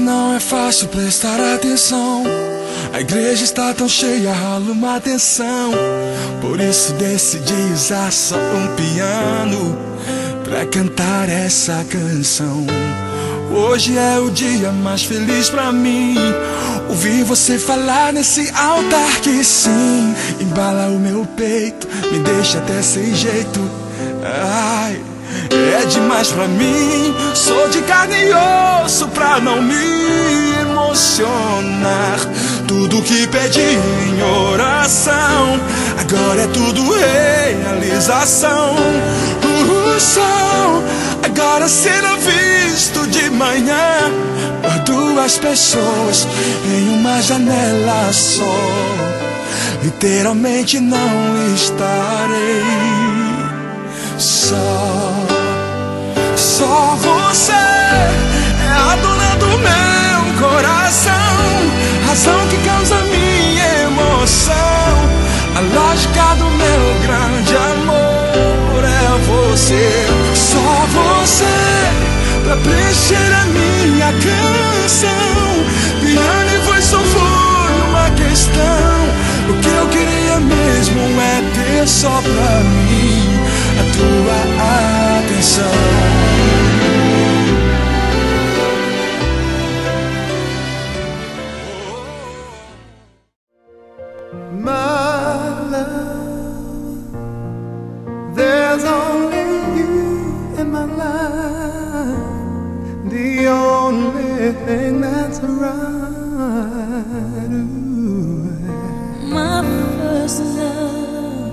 não é fácil prestar atenção. A igreja está tão cheia, rola uma tensão. Por isso decidi usar só um piano pra cantar essa canção. Hoje é o dia mais feliz pra mim. Ouvir você falar nesse altar que sim, embala o meu peito, me deixa até sem jeito. Ai, é demais pra mim. Sou de carne e osso pra não me emocionar. Tudo que pedi em oração, agora é tudo realização. O sol agora será visto de manhã por duas pessoas em uma janela só. Literalmente não estarei só. Só você é a dona do meu coração, razão que causa minha emoção. A lógica do meu grande amor é você. Só você pra preencher a minha canção. Piano e voz só foi uma questão. O que eu queria mesmo é ter só pra mim a tua atenção. My love, there's only you in my life, the only thing that's right. Ooh. My first love,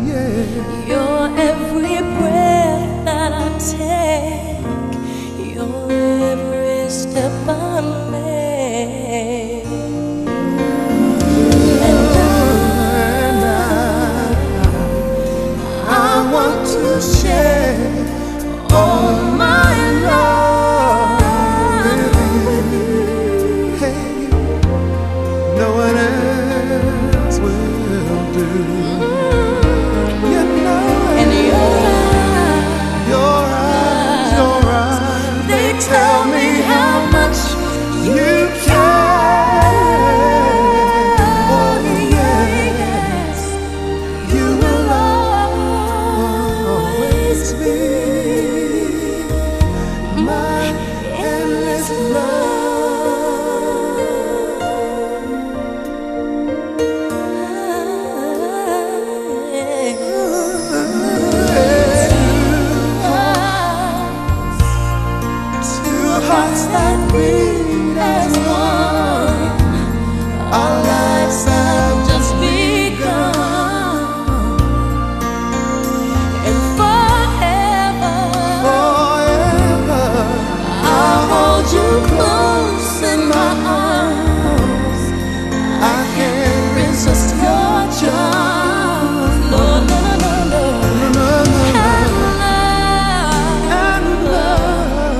yeah. your every breath that I take, your every step I make. I want to share all my love with you. Hey, no one else will do. You know, And your eyes, they tell me how much you care. Oh yes, you will always be my endless love. Two hearts that beat as one. Our lives have just begun, and forever I'll hold you close in my arms. I can't resist your charms. no, no, no, no, no. And love,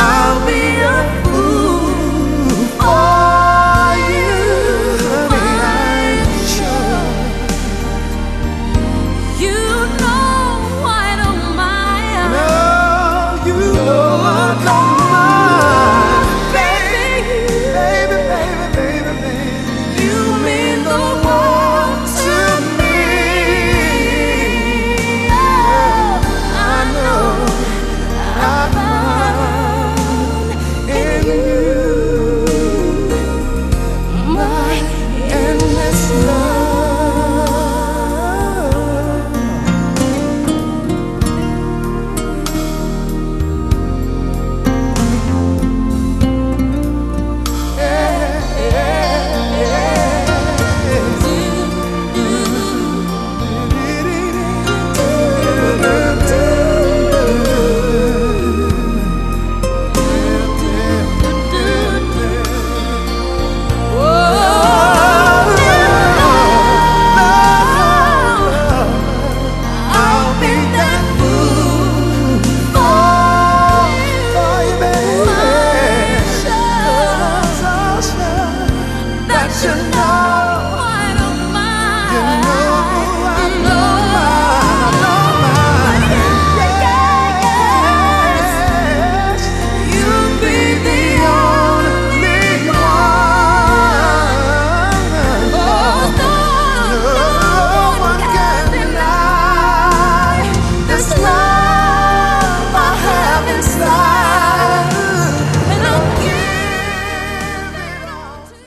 I'll be a fool for you. I'm sure You know I don't mind. no, you know I don't